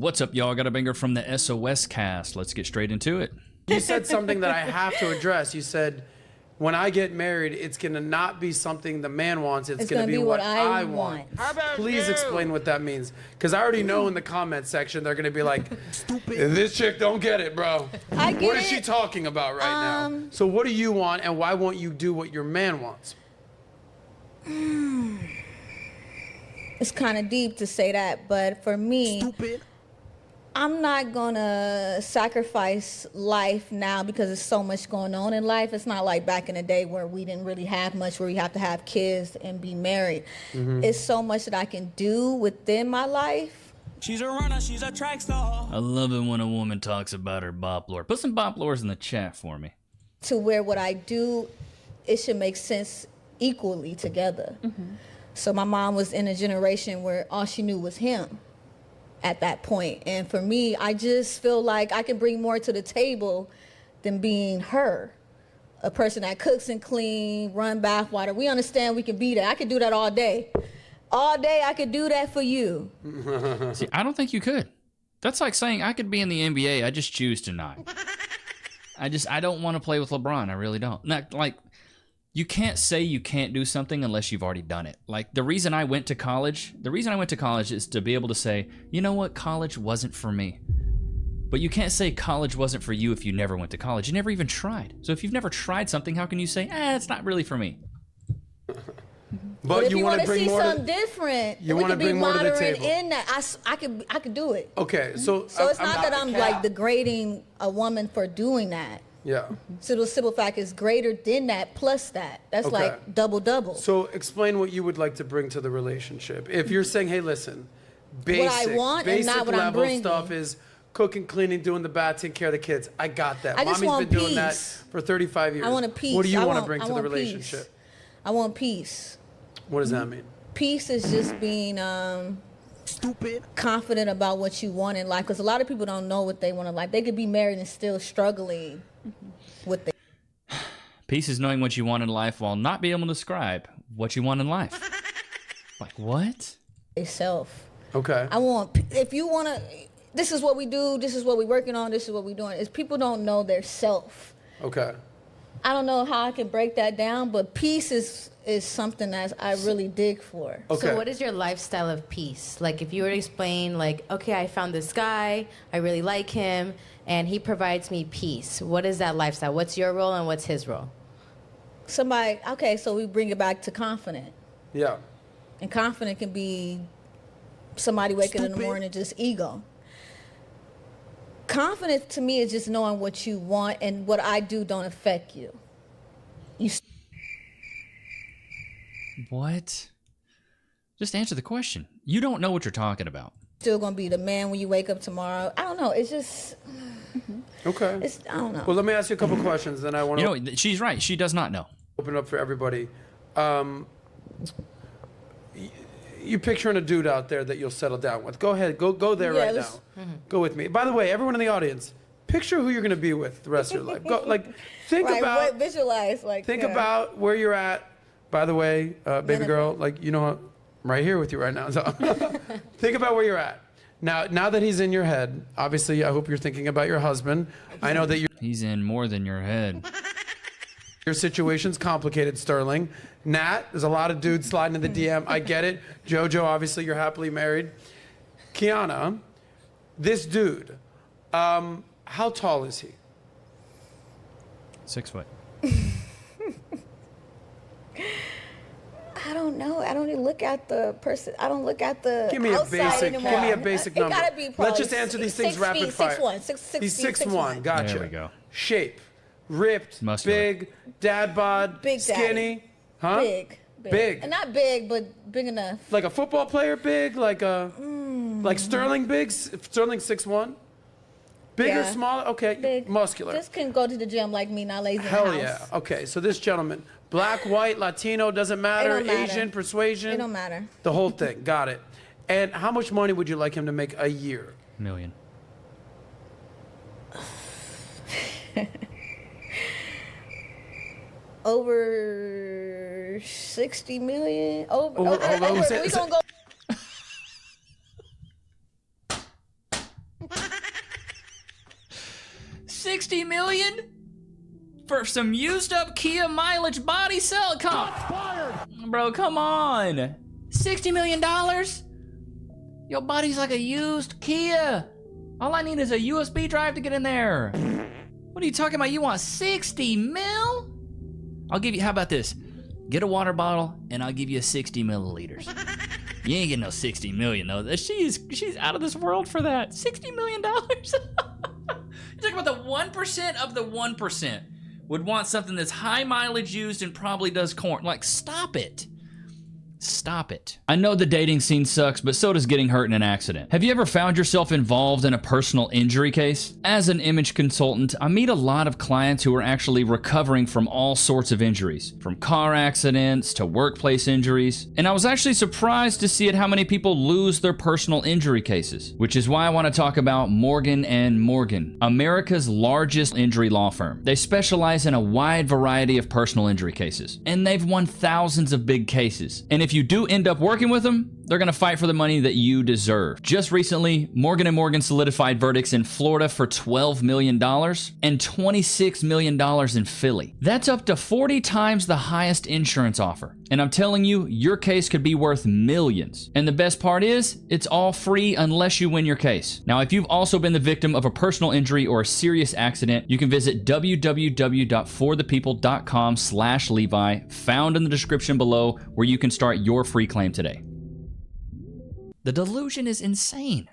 What's up, y'all? Got a banger from the SOS cast. Let's get straight into it. You said something that I have to address. You said, when I get married, it's going to not be something the man wants. It's going to be what I want. Please explain what that means. Because I already know in the comment section, they're going to be like, stupid. This chick don't get it, bro. What is she talking about right now? So what do you want, and why won't you do what your man wants? It's kind of deep to say that, but for me, I'm not gonna sacrifice life now because there's so much going on in life. It's not like back in the day where we didn't really have much, where we have to have kids and be married. It's so much that I can do within my life. She's a runner, she's a track star. I love it when a woman talks about her bop lore. Put some bop lores in the chat for me. To where what I do, it should make sense equally together. So my mom was in a generation where all she knew was him at that point. And for me, I just feel like I can bring more to the table than being her. A person that cooks and clean, run bath water. We understand we can be that. I could do that all day. All day I could do that for you. See, I don't think you could. That's like saying I could be in the NBA. I just choose to not. I don't want to play with LeBron. I really don't. Not like, you can't say you can't do something unless you've already done it. Like, the reason I went to college is to be able to say, you know what, college wasn't for me. But you can't say college wasn't for you if you never went to college. You never even tried. So if you've never tried something, how can you say, it's not really for me? But if you want to see something different, you want to bring more to the table. In that, I could do it. Okay, so it's not that I'm like degrading a woman for doing that. Yeah. So the simple fact is greater than that plus that. That's like double. So explain what you would like to bring to the relationship. If you're saying, hey, listen, basic, what I want basic and not what level I'm bringing. stuff is cooking, cleaning, doing the bath, taking care of the kids. I got that. I just Mommy's want been doing that peace. for 35 years. I want a peace. What do you want to bring to the relationship? Peace. I want peace. What does that mean? Peace is just being confident about what you want in life, because a lot of people don't know what they want in life. They could be married and still struggling with it. Peace is knowing what you want in life while not being able to describe what you want in life. Like, what? Self. Okay. I want, if you want to, this is what we do, this is what we're working on, this is what we're doing, is people don't know their self. Okay. I don't know how I can break that down, but peace is something that I really dig for. Okay. So what is your lifestyle of peace? Like, if you were to explain, like, okay, I found this guy, I really like him, and he provides me peace. What is that lifestyle? What's your role and what's his role? Somebody, okay, so we bring it back to confident. Yeah. And confident can be somebody waking up in the morning just ego. Confidence to me is just knowing what you want, and what I do don't affect you. What? Just answer the question. You don't know what you're talking about. Still gonna be the man when you wake up tomorrow. I don't know. It's just Okay. I don't know. Well, let me ask you a couple questions, then I want to. You know, she's right. She does not know. Open up for everybody. You picturing a dude out there that you'll settle down with. Go ahead. Go there right now. Go with me. By the way, everyone in the audience, picture who you're going to be with the rest of your life. Go, think about. Visualize, Think about where you're at. By the way, baby girl, you know what? I'm right here with you right now. So think about where you're at. Now that he's in your head, obviously, I hope you're thinking about your husband. I know that he's in more than your head. Your situation's complicated, Sterling. Nat, there's a lot of dudes sliding in the DM. I get it. Jojo, obviously, you're happily married. Kiana, this dude, how tall is he? 6 foot. I don't know. I don't even look at the person. I don't look at the Give me a outside basic. anymore. Give me a basic number. It gotta be Let's just answer these things rapid fire. 6'1". He's 6'1". Gotcha. There we go. Shape, ripped, Muscular. big, dad bod, Big daddy. skinny, huh? Big. And not big, but big enough. Like a football player big, like Sterling big. Sterling 6'1". Big or smaller? Okay, big. Muscular. Just can go to the gym like me, not lazy in the Hell house. yeah. Okay, so this gentleman, black, white, Latino, doesn't matter. It don't matter. Asian, persuasion. It don't matter. The whole thing. Got it. And how much money would you like him to make a year? $1 million. Over 60 million. Over. Hold on, We gonna go. $60 million for some used up Kia mileage body cell Bro, come on. $60 million? Your body's like a used Kia. All I need is a USB drive to get in there. What are you talking about? You want 60 mil? I'll give you, how about this? Get a water bottle and I'll give you 60 milliliters. You ain't getting no 60 million though. She's out of this world for that. $60 million? You're talking about the 1% of the 1% would want something that's high mileage used and probably does corn. Like, stop it. Stop it. I know the dating scene sucks, but so does getting hurt in an accident. Have you ever found yourself involved in a personal injury case? As an image consultant, I meet a lot of clients who are actually recovering from all sorts of injuries, from car accidents to workplace injuries. And I was actually surprised to see how many people lose their personal injury cases, which is why I want to talk about Morgan & Morgan, America's largest injury law firm. They specialize in a wide variety of personal injury cases, and they've won thousands of big cases. And if you do end up working with them, they're going to fight for the money that you deserve. Just recently, Morgan & Morgan solidified verdicts in Florida for $12 million and $26 million in Philly. That's up to 40 times the highest insurance offer. And I'm telling you, your case could be worth millions. And the best part is, it's all free unless you win your case. Now, if you've also been the victim of a personal injury or a serious accident, you can visit www.forthepeople.com/Levi, found in the description below, where you can start your free claim today. The delusion is insane.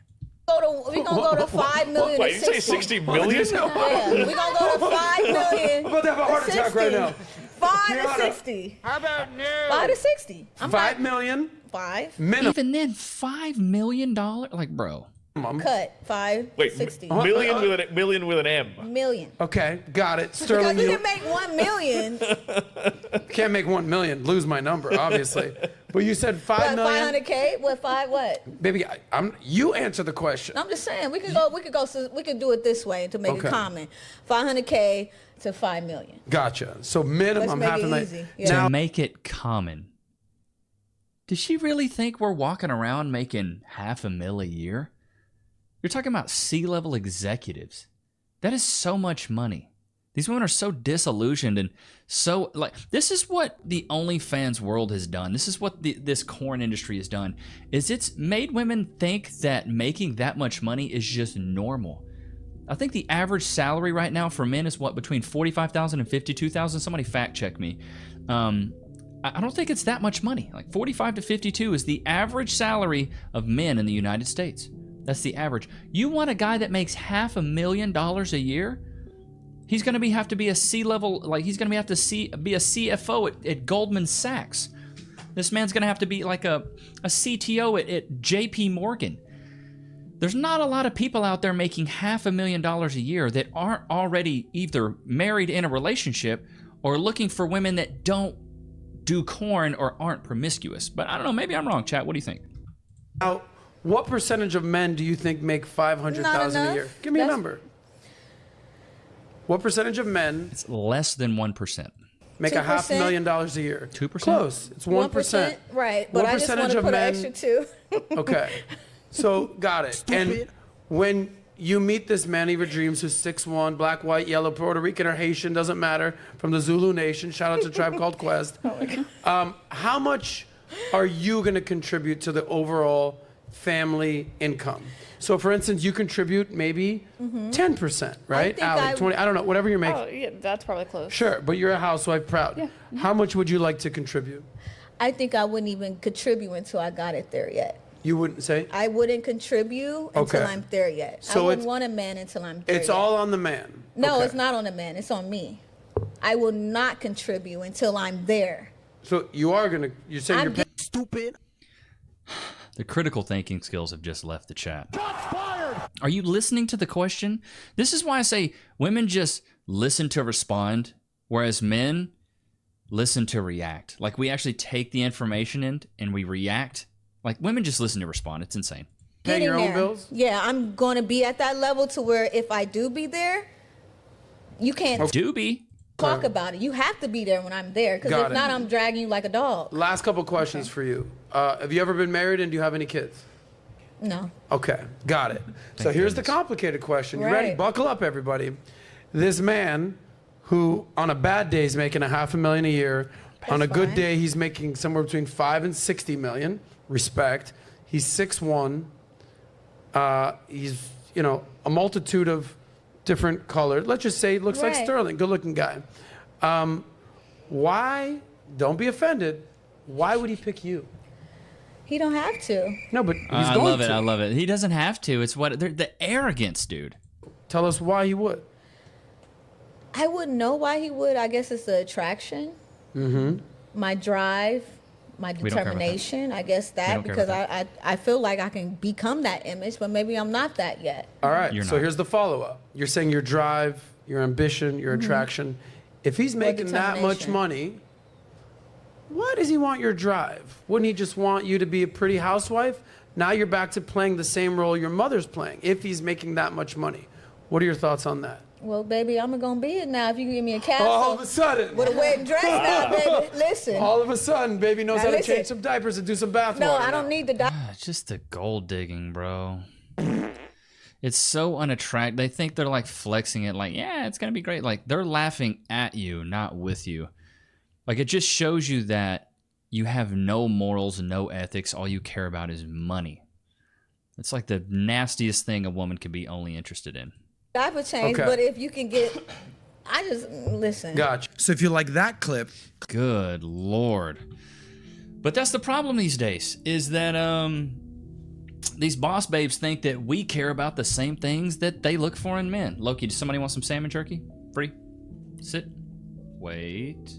We're gonna go to 5 million. Wait, you say 60 million? Yeah, we're gonna go to 5 million. I'm about to have a heart attack right now. 5 to 60. How about no? 5 to 60. I'm 5 million. 5. Minimum. Even then, $5 million? Like, bro. Cut. 5. Wait, 60. million with an M. Million. Okay, got it. Sterling, Because you can make 1 million. can't make 1 million. Lose my number, obviously. But you said 5 What, million. 500K? What, 5 what? Baby, you answer the question. I'm just saying, we could do it this way to make it common. 500K to 5 million. Gotcha. So minimum Let's half make a it million. easy. Yeah. To make it common. Does she really think we're walking around making $500,000 a year? You're talking about C-level executives. That is so much money. These women are so disillusioned and so, like, this is what the OnlyFans world has done. This is what this corn industry has done, is it's made women think that making that much money is just normal. I think the average salary right now for men is what, between $45,000 and $52,000? Somebody fact check me. I don't think it's that much money. Like 45 to 52 is the average salary of men in the United States. That's the average. You want a guy that makes $500,000 a year? He's going to have to be a C-level, like he's going to have to be a CFO at Goldman Sachs. This man's going to have to be like a CTO at JP Morgan. There's not a lot of people out there making $500,000 a year that aren't already either married in a relationship or looking for women that don't do corn or aren't promiscuous. But I don't know, maybe I'm wrong. Chat, what do you think? Now, what percentage of men do you think make $500,000 a year? Give me a number. What percentage of men? It's less than 1%. Make 2%? $500,000 a year. 2%? Close. It's 1%. Right, but what I just want to put an extra 2. Okay. So, got it. And when you meet this man of your dreams who's 6'1", black, white, yellow, Puerto Rican, or Haitian, doesn't matter, from the Zulu Nation, shout out to Tribe Called Quest. Oh my God. How much are you going to contribute to the overall family income? So, for instance, you contribute maybe 10%, right? Allie, 20, I don't know, whatever you're making. Oh, yeah, that's probably close. Sure, but you're a housewife proud. Yeah. How much would you like to contribute? I think I wouldn't even contribute until I got it there yet. You wouldn't say? I wouldn't contribute until I'm there yet. So I wouldn't want a man until I'm there It's yet. all on the man. No, Okay. it's not on the man. It's on me. I will not contribute until I'm there. So you are going to, you're saying you're Stupid. The critical thinking skills have just left the chat. Are you listening to the question? This is why I say women just listen to respond, whereas men listen to react. Like, we actually take the information in and we react. Like, women just listen to respond. It's insane. paying your own bills? Yeah, I'm going to be at that level to where if I do be there, you can't Doobie. talk about it. You have to be there when I'm there, because Got if it. not, I'm dragging you like a dog. Last couple questions for you. Have you ever been married and do you have any kids? No. Okay, got it. So here's the complicated question. You ready? Right. Buckle up, everybody. this man who on a bad day is making $500,000 a year. On a good day, he's making somewhere between 5 and 60 million. Respect. He's 6'1". He's, you know, a multitude of different colors. Let's just say he looks like Sterling. Good-looking guy. Why? Don't be offended. Why would he pick you? He don't have to. No, but he's going I love it. to. I love it. He doesn't have to. It's what the arrogance, dude. Tell us why he would. I wouldn't know why he would. I guess it's the attraction, my drive, my determination. I guess that because I feel like I can become that image, but maybe I'm not that yet. All right. So here's the follow-up. You're saying your drive, your ambition, your attraction. If he's making that much money, why does he want your drive? Wouldn't he just want you to be a pretty housewife? Now you're back to playing the same role your mother's playing. If he's making that much money, what are your thoughts on that? Well, baby, I'm gonna be it now. If you give me a castle All of a sudden, with a wedding dress now, baby. Listen. All of a sudden, baby knows how to change some diapers and do some bath No, water I don't need the diapers. It's just the gold digging, bro. It's so unattractive. They think they're like flexing it, like, yeah, it's gonna be great. Like they're laughing at you, not with you. Like it just shows you that you have no morals, no ethics. All you care about is money. It's like the nastiest thing a woman could be only interested in. Diaper change, but if you can get, I just listen. Gotcha. So if you like that clip, good Lord. But that's the problem these days, is that these boss babes think that we care about the same things that they look for in men. Loki, does somebody want some salmon jerky? Free? Sit. Wait.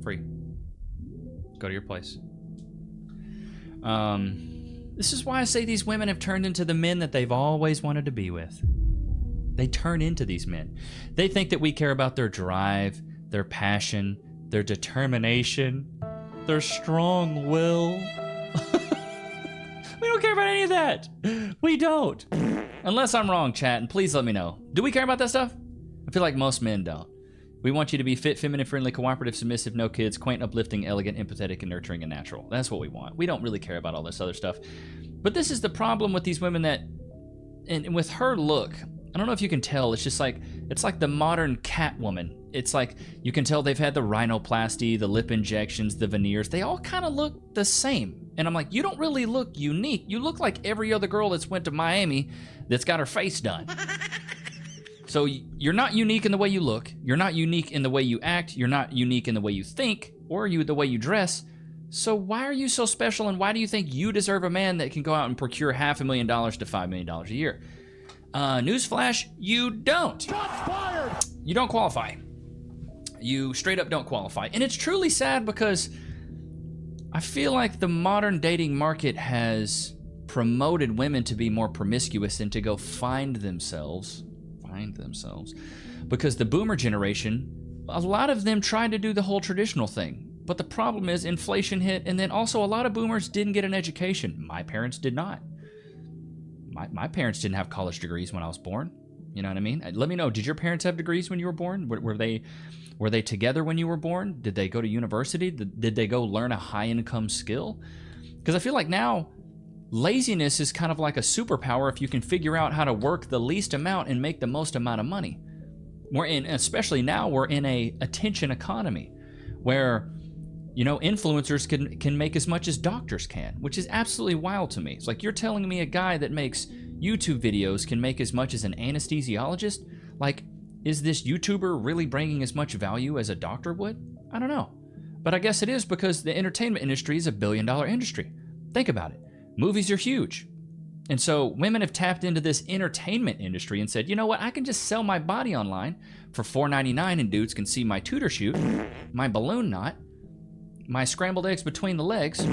Free. Go to your place. This is why I say these women have turned into the men that they've always wanted to be with. They turn into these men. They think that we care about their drive, their passion, their determination, their strong will. We don't care about any of that. We don't. Unless I'm wrong, chat, and please let me know. Do we care about that stuff? I feel like most men don't. We want you to be fit, feminine, friendly, cooperative, submissive, no kids, quaint, uplifting, elegant, empathetic, and nurturing and natural. That's what we want. We don't really care about all this other stuff. But this is the problem with these women that, and with her look, I don't know if you can tell, it's just like, it's like the modern Catwoman. It's like, you can tell they've had the rhinoplasty, the lip injections, the veneers. They all kind of look the same. And I'm like, you don't really look unique. You look like every other girl that's went to Miami that's got her face done. So you're not unique in the way you look. You're not unique in the way you act. You're not unique in the way you think or the way you dress. So why are you so special, and why do you think you deserve a man that can go out and procure $500,000 to $5 million a year? Newsflash, you don't. Shots fired. You don't qualify. You straight up don't qualify. And it's truly sad because I feel like the modern dating market has promoted women to be more promiscuous and to go find themselves. Because the boomer generation, a lot of them tried to do the whole traditional thing. But the problem is inflation hit, and then also a lot of boomers didn't get an education. My parents did not. My parents didn't have college degrees when I was born. You know what I mean? Let me know, did your parents have degrees when you were born? Were they together when you were born? Did they go to university? Did they go learn a high-income skill? Because I feel like now, laziness is kind of like a superpower if you can figure out how to work the least amount and make the most amount of money. Especially now, we're in a attention economy where, you know, influencers can make as much as doctors can, which is absolutely wild to me. It's like, you're telling me a guy that makes YouTube videos can make as much as an anesthesiologist? Like, is this YouTuber really bringing as much value as a doctor would? I don't know. But I guess it is, because the entertainment industry is $1 billion industry. Think about it. Movies are huge. And so women have tapped into this entertainment industry and said, you know what, I can just sell my body online for $4.99 and dudes can see my Tudor shoot, my balloon knot, my scrambled eggs between the legs,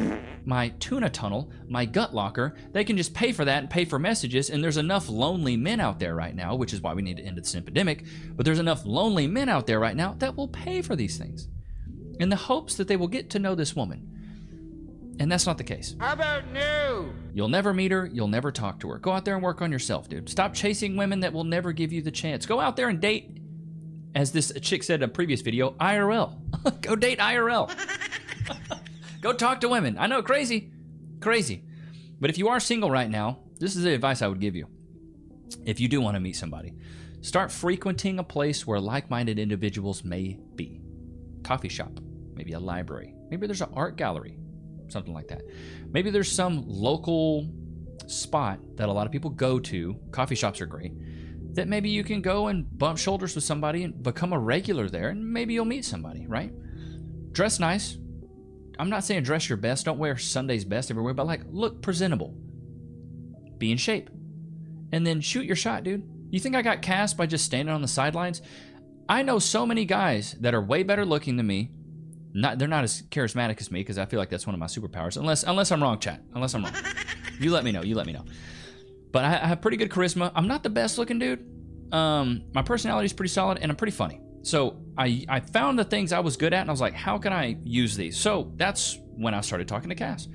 my tuna tunnel, my gut locker. They can just pay for that and pay for messages, and there's enough lonely men out there right now, which is why we need to end this epidemic, but there's enough lonely men out there right now that will pay for these things in the hopes that they will get to know this woman. And that's not the case. How about no? You'll never meet her. You'll never talk to her. Go out there and work on yourself, dude. Stop chasing women that will never give you the chance. Go out there and date, as this chick said in a previous video, IRL. Go date IRL. Go talk to women. I know, crazy. But if you are single right now, this is the advice I would give you. If you do want to meet somebody, start frequenting a place where like-minded individuals may be. Coffee shop, maybe a library, maybe there's an art gallery, something like that. Maybe there's some local spot that a lot of people go to. Coffee shops are great. That maybe you can go and bump shoulders with somebody and become a regular there, and maybe you'll meet somebody, right? Dress nice. I'm not saying dress your best. Don't wear Sunday's best everywhere, but like look presentable. Be in shape. And then shoot your shot, dude. You think I got cast by just standing on the sidelines? I know so many guys that are way better looking than me. They're not as charismatic as me because I feel like that's one of my superpowers. Unless I'm wrong, chat. Unless I'm wrong. You let me know. But I have pretty good charisma. I'm not the best looking dude. My personality is pretty solid and I'm pretty funny. So I found the things I was good at and I was like, how can I use these? So that's when I started talking to Cass.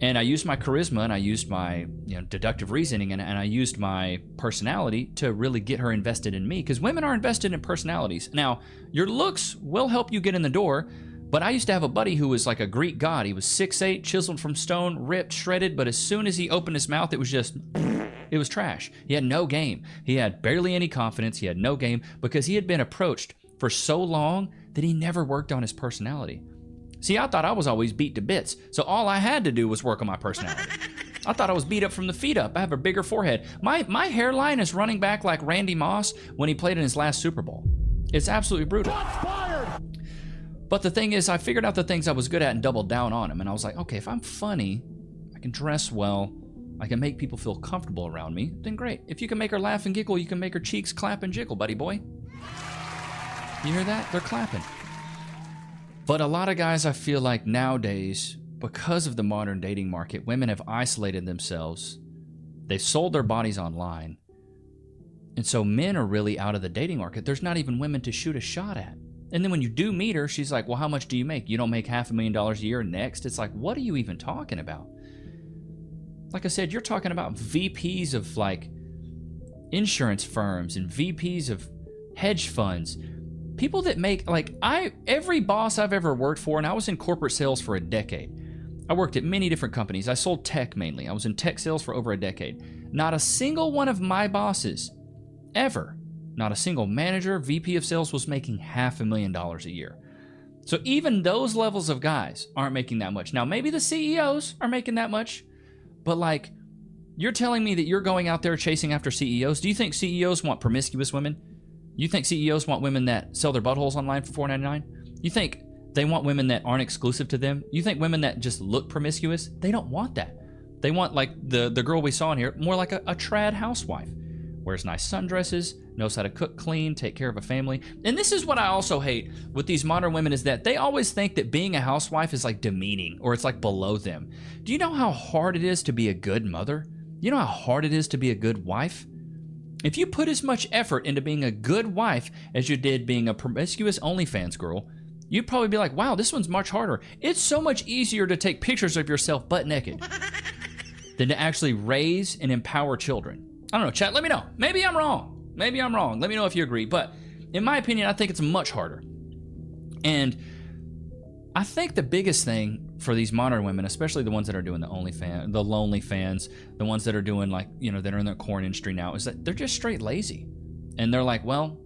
And I used my charisma and I used my deductive reasoning and I used my personality to really get her invested in me, because women are invested in personalities. Now, your looks will help you get in the door, but I used to have a buddy who was like a Greek god. He was 6'8", chiseled from stone, ripped, shredded, but as soon as he opened his mouth, it was trash. He had no game. He had barely any confidence. He had no game because he had been approached for so long that he never worked on his personality. See, I thought I was always beat to bits, so all I had to do was work on my personality. I thought I was beat up from the feet up. I have a bigger forehead. My hairline is running back like Randy Moss when he played in his last Super Bowl. It's absolutely brutal. But the thing is, I figured out the things I was good at and doubled down on them. And I was like, okay, if I'm funny, I can dress well, I can make people feel comfortable around me, then great. If you can make her laugh and giggle, you can make her cheeks clap and jiggle, buddy boy. You hear that? They're clapping. But a lot of guys, I feel like nowadays, because of the modern dating market, women have isolated themselves. They've sold their bodies online. And so men are really out of the dating market. There's not even women to shoot a shot at. And then when you do meet her, she's like, well, how much do you make? You don't make $500,000 a year next? It's like, what are you even talking about? Like I said, you're talking about VPs of like insurance firms and VPs of hedge funds. People that make, every boss I've ever worked for, and I was in corporate sales for a decade. I worked at many different companies. I sold tech mainly. I was in tech sales for over a decade. Not a single one of my bosses, ever, not a single manager, VP of sales was making $500,000 a year. So even those levels of guys aren't making that much. Now, maybe the CEOs are making that much, but like, you're telling me that you're going out there chasing after CEOs? Do you think CEOs want promiscuous women? You think CEOs want women that sell their buttholes online for $4.99? You think they want women that aren't exclusive to them? You think women that just look promiscuous? They don't want that. They want, like the girl we saw in here, more like a trad housewife. Wears nice sundresses, knows how to cook clean, take care of a family. And this is what I also hate with these modern women, is that they always think that being a housewife is like demeaning or it's like below them. Do you know how hard it is to be a good mother? You know how hard it is to be a good wife? If you put as much effort into being a good wife as you did being a promiscuous OnlyFans girl, you'd probably be like, wow, this one's much harder. It's so much easier to take pictures of yourself butt naked than to actually raise and empower children. I don't know, chat, let me know. Maybe I'm wrong. Let me know if you agree. But in my opinion, I think it's much harder. And I think the biggest thing for these modern women, especially the ones that are doing the OnlyFans, the lonely fans, the ones that are doing that are in the corn industry now, is that they're just straight lazy. And they're like, well,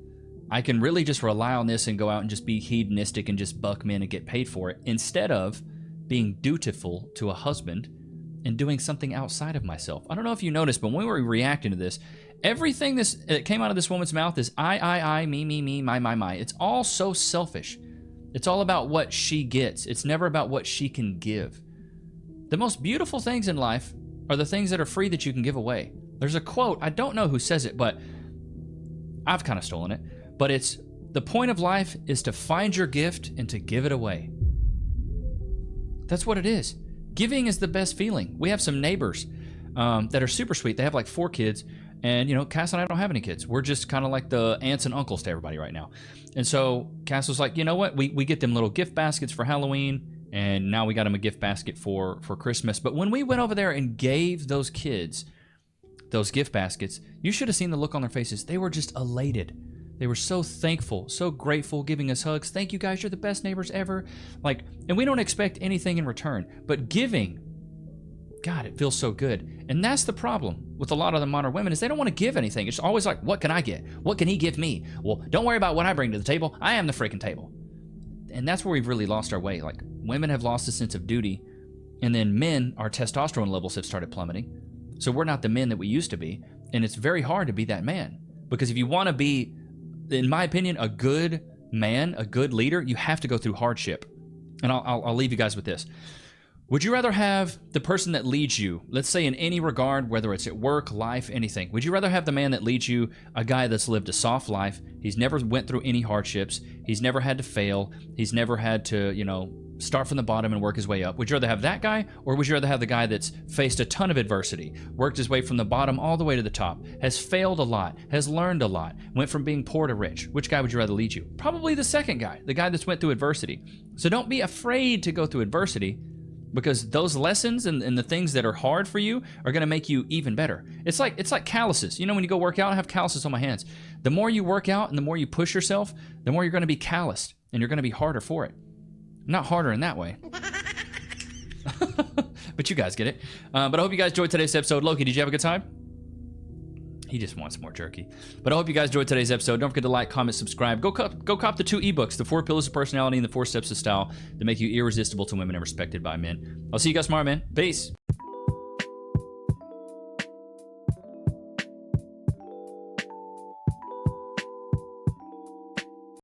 I can really just rely on this and go out and just be hedonistic and just buck men and get paid for it, instead of being dutiful to a husband and doing something outside of myself. I don't know if you noticed, but when we were reacting to this, everything that came out of this woman's mouth is I, me, my. It's all so selfish. It's all about what she gets. It's never about what she can give. The most beautiful things in life are the things that are free that you can give away. There's a quote, I don't know who says it, but I've kind of stolen it. But it's, the point of life is to find your gift and to give it away. That's what it is. Giving is the best feeling. We have some neighbors that are super sweet. They have like 4 kids. And, Cass and I don't have any kids. We're just kind of like the aunts and uncles to everybody right now. And so Cass was like, you know what? We get them little gift baskets for Halloween, and now we got them a gift basket for Christmas. But when we went over there and gave those kids those gift baskets, you should have seen the look on their faces. They were just elated. They were so thankful, so grateful, giving us hugs. Thank you guys. You're the best neighbors ever. And we don't expect anything in return. But giving God, it feels so good. And that's the problem with a lot of the modern women is they don't want to give anything. It's always like, what can I get? What can he give me? Well, don't worry about what I bring to the table. I am the freaking table. And that's where we've really lost our way. Like, women have lost a sense of duty, and then men, our testosterone levels have started plummeting. So we're not the men that we used to be, and it's very hard to be that man. Because if you want to be, in my opinion, a good man, a good leader, you have to go through hardship. And I'll leave you guys with this. Would you rather have the person that leads you, let's say in any regard, whether it's at work, life, anything, would you rather have the man that leads you, a guy that's lived a soft life, he's never went through any hardships, he's never had to fail, he's never had to, start from the bottom and work his way up? Would you rather have that guy, or would you rather have the guy that's faced a ton of adversity, worked his way from the bottom all the way to the top, has failed a lot, has learned a lot, went from being poor to rich? Which guy would you rather lead you? Probably the second guy, the guy that's went through adversity. So don't be afraid to go through adversity, because those lessons and the things that are hard for you are going to make you even better. It's like calluses. When you go work out, I have calluses on my hands. The more you work out and the more you push yourself, the more you're going to be calloused, and you're going to be harder for it. Not harder in that way. But you guys get it. But I hope you guys enjoyed today's episode. Loki, did you have a good time? He just wants more jerky. But I hope you guys enjoyed today's episode. Don't forget to like, comment, subscribe. Go cop the 2 ebooks, The 4 Pillars of Personality and The 4 Steps of Style, that make you irresistible to women and respected by men. I'll see you guys tomorrow, man. Peace.